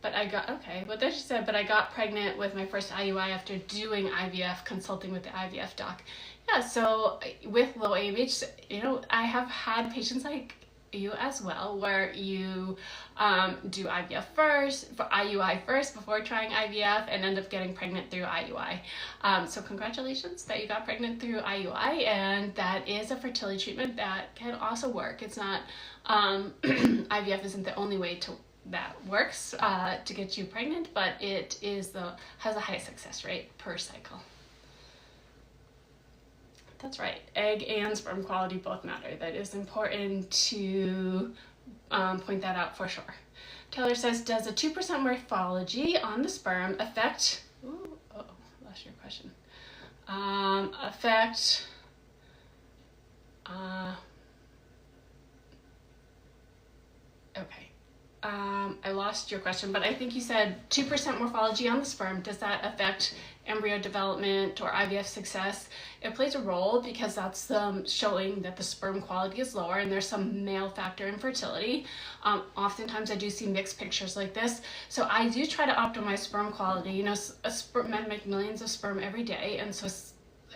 but I got, okay, what did she say? But I got pregnant with my first IUI after doing IVF, consulting with the IVF doc. Yeah, so with low AMH, you know, I have had patients like you as well, where you do IVF first, for IUI first before trying IVF, and end up getting pregnant through IUI. So congratulations that you got pregnant through IUI, and that is a fertility treatment that can also work. It's not, IVF isn't the only way that works to get you pregnant, but it has a high success rate per cycle. That's right. Egg and sperm quality both matter. That is important to point that out for sure. Taylor says, does a 2% morphology on the sperm affect, lost your question, okay. I lost your question, but I think you said 2% morphology on the sperm. Does that affect embryo development or IVF success? It plays a role because that's showing that the sperm quality is lower, and there's some male factor in fertility. Oftentimes I do see mixed pictures like this. So I do try to optimize sperm quality. You know, men make millions of sperm every day, and so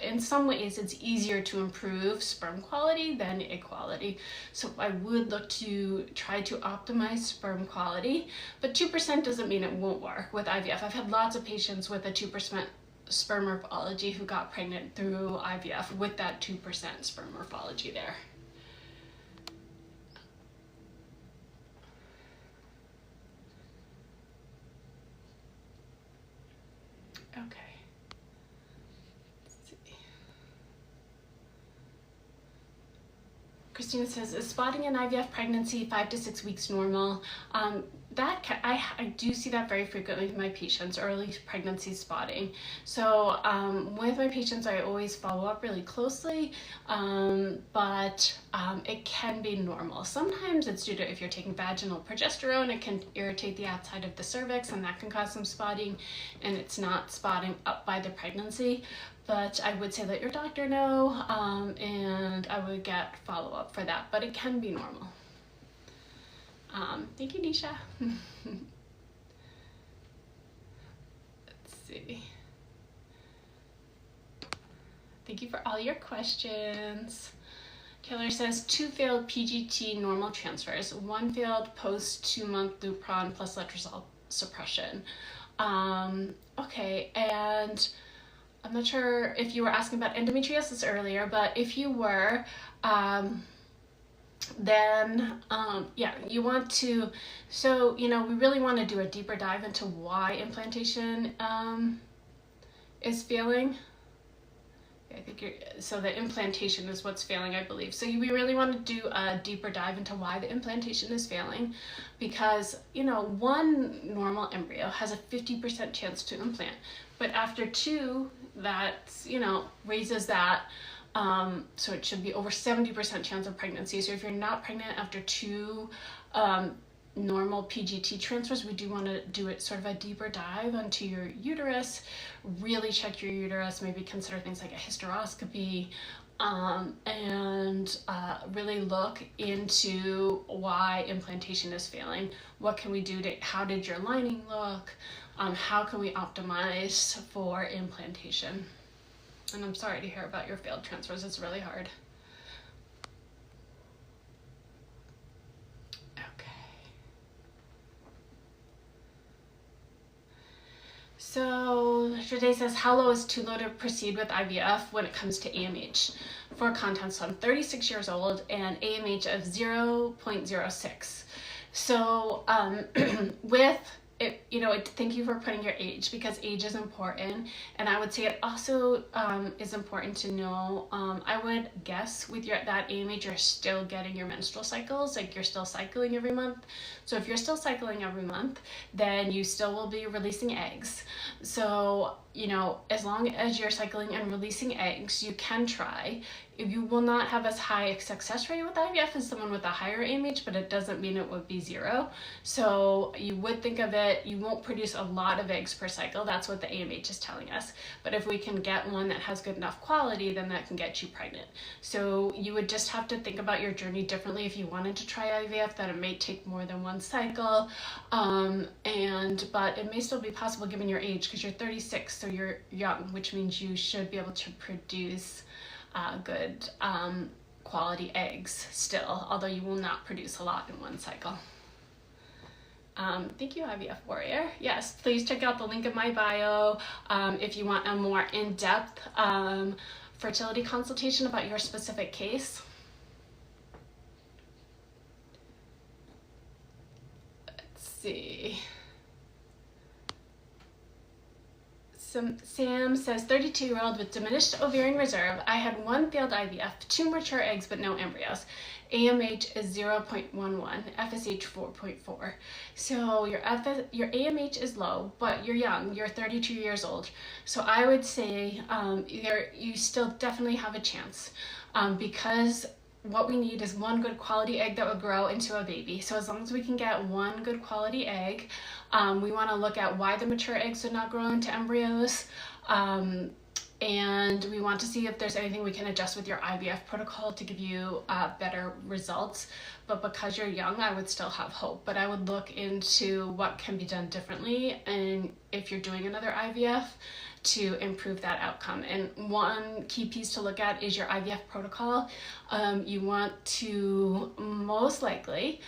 in some ways it's easier to improve sperm quality than egg quality. So I would look to try to optimize sperm quality, but 2% doesn't mean it won't work with IVF. I've had lots of patients with a 2% sperm morphology who got pregnant through IVF with that 2% sperm morphology there. Okay. Christina says, is spotting an IVF pregnancy 5 to 6 weeks normal? I do see that very frequently with my patients, early pregnancy spotting. So with my patients, I always follow up really closely, but it can be normal. Sometimes it's due to, if you're taking vaginal progesterone, it can irritate the outside of the cervix, and that can cause some spotting, and it's not spotting up by the pregnancy. But I would say let your doctor know, and I would get follow-up for that, but it can be normal. Thank you, Nisha. Let's see. Thank you for all your questions. Taylor says, 2 failed PGT-normal transfers, 1 failed post 2-month Lupron plus letrozole suppression. Okay, and I'm not sure if you were asking about endometriosis earlier, but if you were, then yeah, you want to, so, you know, we really want to do a deeper dive into why implantation is failing. I think so the implantation is what's failing, I believe. So we really want to do a deeper dive into why the implantation is failing, because, you know, 1 normal embryo has a 50% chance to implant, but after 2, that's, you know, raises that, so it should be over 70% chance of pregnancy. So if you're not pregnant after 2 normal PGT transfers, we do want to do it sort of a deeper dive onto your uterus, really check your uterus, maybe consider things like a hysteroscopy, and really look into why implantation is failing. What can we do how did your lining look? How can we optimize for implantation? And I'm sorry to hear about your failed transfers, it's really hard. So Jade says, how low is too low to proceed with IVF when it comes to AMH? For context, so I'm 36 years old and AMH of 0.06. So with it, you know, thank you for putting your age, because age is important. And I would say it also is important to know, I would guess with that AMH, you're still getting your menstrual cycles, like you're still cycling every month. So if you're still cycling every month, then you still will be releasing eggs. So you know, as long as you're cycling and releasing eggs, you can try. You will not have as high a success rate with IVF as someone with a higher AMH, but it doesn't mean it would be zero. So you would think of it, you won't produce a lot of eggs per cycle. That's what the AMH is telling us. But if we can get one that has good enough quality, then that can get you pregnant. So you would just have to think about your journey differently if you wanted to try IVF, that it may take more than one cycle. But it may still be possible given your age, because you're 36, so you're young, which means you should be able to produce good quality eggs still, although you will not produce a lot in one cycle. Thank you, IVF Warrior. Yes, please check out the link in my bio if you want a more in-depth fertility consultation about your specific case. Let's see. Sam says, 32-year-old with diminished ovarian reserve. I had one failed IVF, 2 mature eggs, but no embryos. AMH is 0.11, FSH 4.4. So your AMH is low, but you're young. You're 32 years old. So I would say you still definitely have a chance because what we need is one good quality egg that would grow into a baby. So as long as we can get one good quality egg, we want to look at why the mature eggs did not grow into embryos. And we want to see if there's anything we can adjust with your IVF protocol to give you better results. But because you're young, I would still have hope. But I would look into what can be done differently, and if you're doing another IVF, to improve that outcome. And one key piece to look at is your IVF protocol. You want to most likely,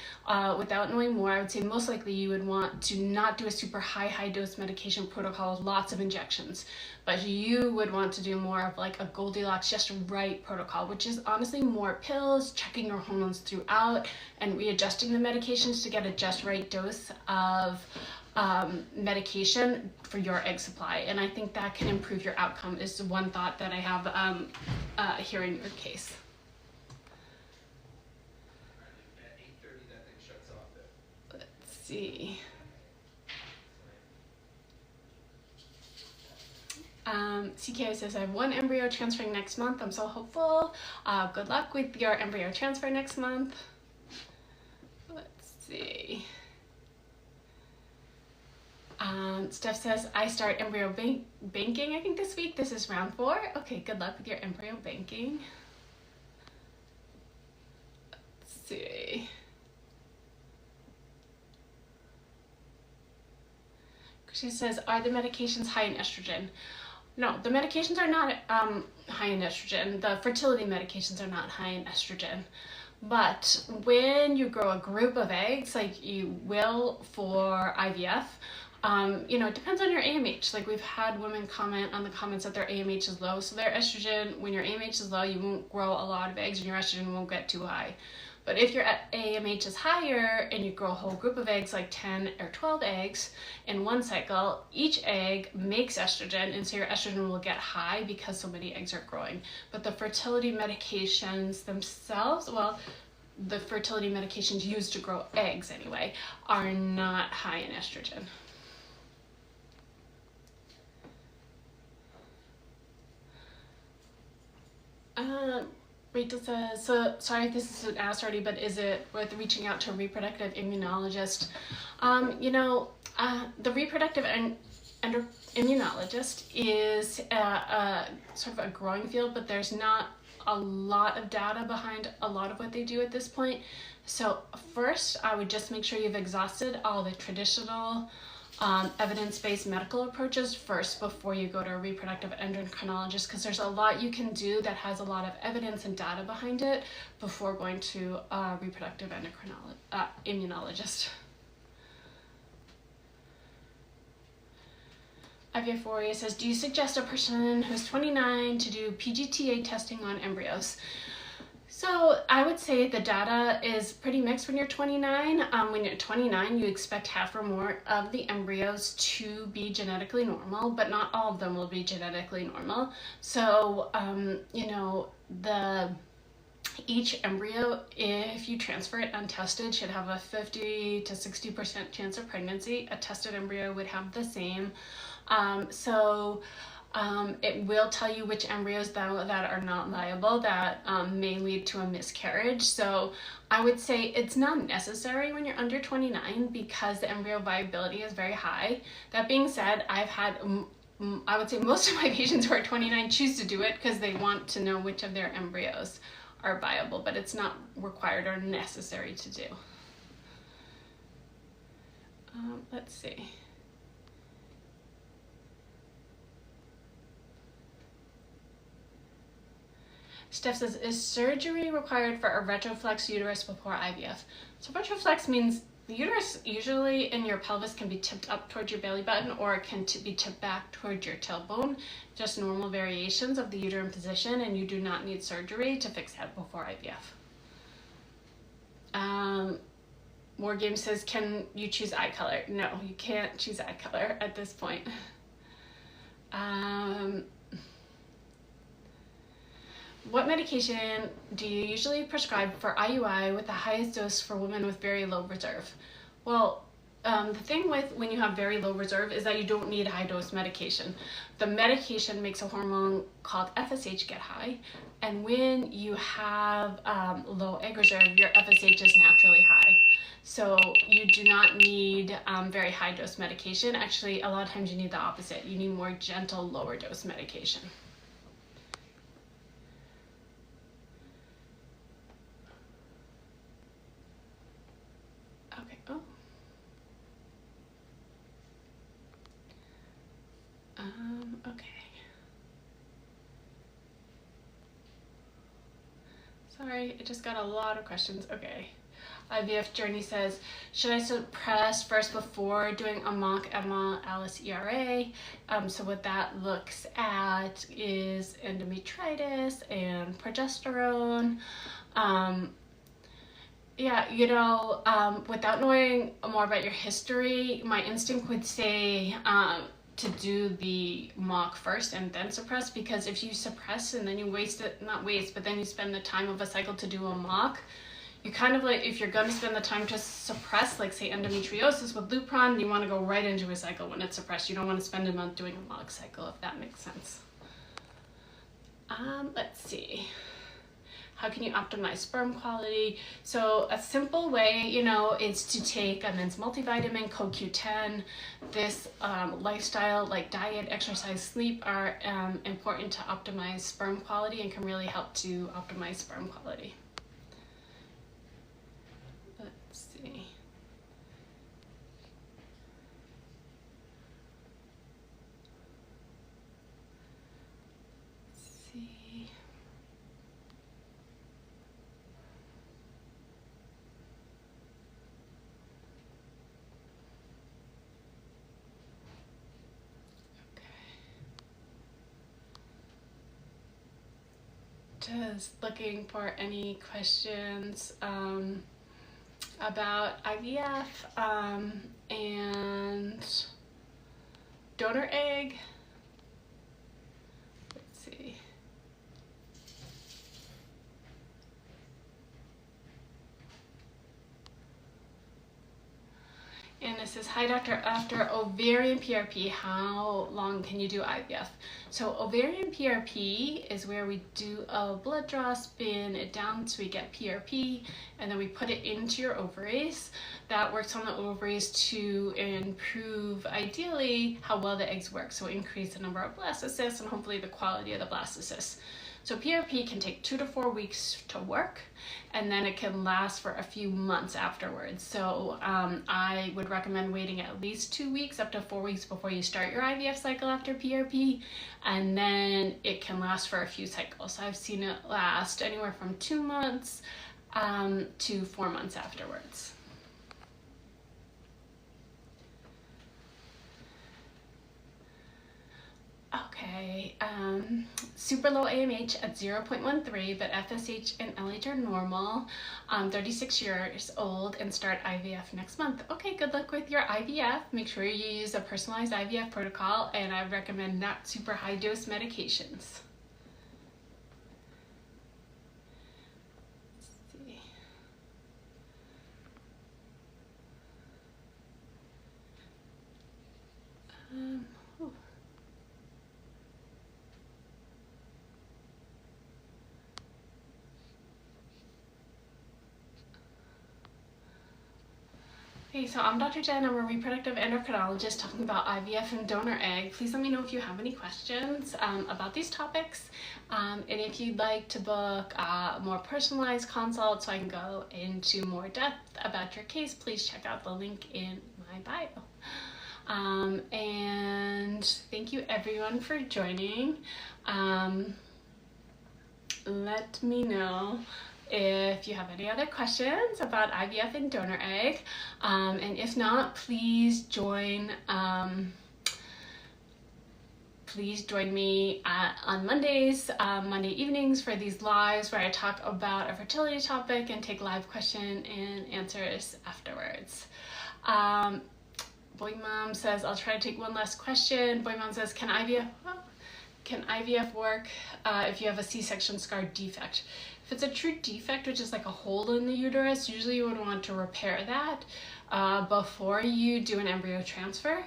without knowing more, I would say most likely you would want to not do a super high dose medication protocol with lots of injections, but you would want to do more of like a Goldilocks just right protocol, which is honestly more pills, checking your hormones throughout, and readjusting the medications to get a just right dose of medication for your egg supply. And I think that can improve your outcome, is one thought that I have here in your case. At 8:30 that thing shuts off. Let's see. CK says, I have one embryo transferring next month. I'm so hopeful. Good luck with your embryo transfer next month. Let's see. Steph says, I start embryo banking, I think this week. This is round 4. Okay, good luck with your embryo banking. Let's see. She says, are the medications high in estrogen? No, the medications are not high in estrogen. The fertility medications are not high in estrogen. But when you grow a group of eggs, like you will for IVF, you know, it depends on your AMH. Like we've had women comment on the comments that their AMH is low. So their estrogen, when your AMH is low, you won't grow a lot of eggs and your estrogen won't get too high. But if your AMH is higher and you grow a whole group of eggs, like 10 or 12 eggs in one cycle, each egg makes estrogen, and so your estrogen will get high because so many eggs are growing. But the fertility medications themselves, well, the fertility medications used to grow eggs anyway, are not high in estrogen. Rachel says, so sorry if this is asked already, but is it worth reaching out to a reproductive immunologist? You know, the reproductive immunologist is sort of a growing field, but there's not a lot of data behind a lot of what they do at this point. So first, I would just make sure you've exhausted all the traditional evidence-based medical approaches first before you go to a reproductive endocrinologist, because there's a lot you can do that has a lot of evidence and data behind it before going to a reproductive immunologist. IVF Warrior says, do you suggest a person who's 29 to do PGT-A testing on embryos? So I would say the data is pretty mixed when you're 29. When you're 29, you expect half or more of the embryos to be genetically normal, but not all of them will be genetically normal. So, you know, each embryo, if you transfer it untested, should have a 50 to 60% chance of pregnancy. A tested embryo would have the same. It will tell you which embryos that are not viable, that may lead to a miscarriage. So I would say it's not necessary when you're under 29 because the embryo viability is very high. That being said, I've had, I would say most of my patients who are 29 choose to do it because they want to know which of their embryos are viable, but it's not required or necessary to do. Let's see. Steph says, is surgery required for a retroflex uterus before IVF? So retroflex means the uterus usually in your pelvis can be tipped up towards your belly button, or it can be tipped back towards your tailbone, just normal variations of the uterine position, and you do not need surgery to fix that before IVF. War Game says, can you choose eye color? No, you can't choose eye color at this point. What medication do you usually prescribe for IUI with the highest dose for women with very low reserve? Well, the thing with when you have very low reserve is that you don't need high dose medication. The medication makes a hormone called FSH get high, and when you have low egg reserve, your FSH is naturally high. So you do not need very high dose medication. Actually, a lot of times you need the opposite. You need more gentle, lower dose medication. Okay. Oh. Okay. Sorry, I just got a lot of questions. Okay. IVF Journey says, should I suppress first before doing a mock Emma Alice ERA? So what that looks at is endometritis and progesterone. Without knowing more about your history, my instinct would say to do the mock first and then suppress, because if you suppress and then you then you spend the time of a cycle to do a mock, you kind of like, if you're going to spend the time to suppress, like say endometriosis with Lupron, you want to go right into a cycle when it's suppressed. You don't want to spend a month doing a mock cycle, if that makes sense. Let's see. How can you optimize sperm quality? So a simple way, is to take a men's multivitamin, CoQ10. This lifestyle, like diet, exercise, sleep, are important to optimize sperm quality and can really help to optimize sperm quality. Let's see. Just looking for any questions about IVF and donor egg. Let's see. And this is, hi doctor, after ovarian PRP, how long can you do IVF? So ovarian PRP is where we do a blood draw, spin it down so we get PRP, and then we put it into your ovaries. That works on the ovaries to improve, ideally, how well the eggs work. So increase the number of blastocysts and hopefully the quality of the blastocysts. So PRP can take 2 to 4 weeks to work, and then it can last for a few months afterwards. So I would recommend waiting at least 2 weeks, up to 4 weeks before you start your IVF cycle after PRP, and then it can last for a few cycles. I've seen it last anywhere from 2 months to 4 months afterwards. Okay, super low AMH at 0.13, but FSH and LH are normal. 36 years old and start IVF next month. Okay, good luck with your IVF. Make sure you use a personalized IVF protocol, and I recommend not super high dose medications. Let's see. Hey, so I'm Dr. Jen. I'm a reproductive endocrinologist talking about IVF and donor egg. Please let me know if you have any questions about these topics. And if you'd like to book a more personalized consult so I can go into more depth about your case, please check out the link in my bio. And thank you everyone for joining. Let me know if you have any other questions about IVF and donor egg, and if not, please join me on Mondays, Monday evenings for these lives where I talk about a fertility topic and take live question and answers afterwards. Boy Mom says, I'll try to take one last question. Boy Mom says, can IVF work if you have a C-section scar defect? If it's a true defect, which is like a hole in the uterus, usually you would want to repair that before you do an embryo transfer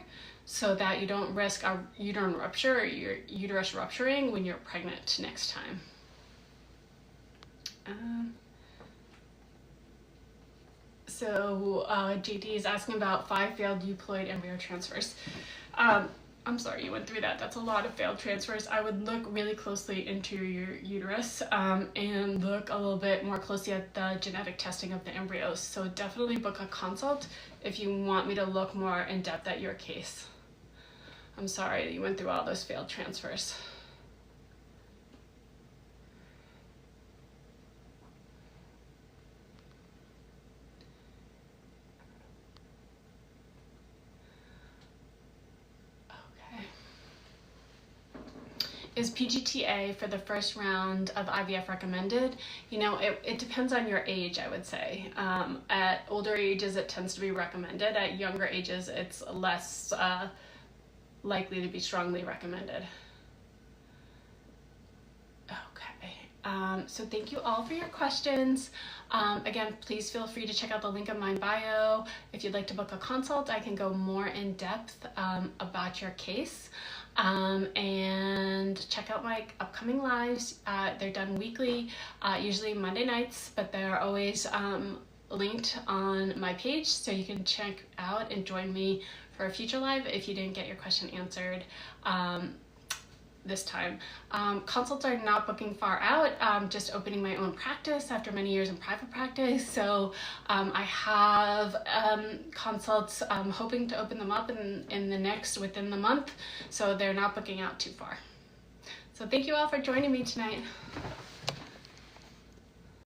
so that you don't risk a uterine rupture or your uterus rupturing when you're pregnant next time. So JD is asking about 5 failed euploid embryo transfers. I'm sorry you went through that. That's a lot of failed transfers. I would look really closely into your uterus and look a little bit more closely at the genetic testing of the embryos. So definitely book a consult if you want me to look more in depth at your case. I'm sorry that you went through all those failed transfers. Is PGTA for the first round of IVF recommended? You know, it depends on your age, I would say. At older ages, it tends to be recommended. At younger ages, it's less likely to be strongly recommended. Okay, so thank you all for your questions. Again, please feel free to check out the link in my bio. If you'd like to book a consult, I can go more in depth about your case. And check out my upcoming lives. They're done weekly, usually Monday nights, but they're always linked on my page, so you can check out and join me for a future live if you didn't get your question answered this time. Consults are not booking far out, just opening my own practice after many years in private practice. So I have consults, hoping to open them up within the month. So they're not booking out too far. So thank you all for joining me tonight.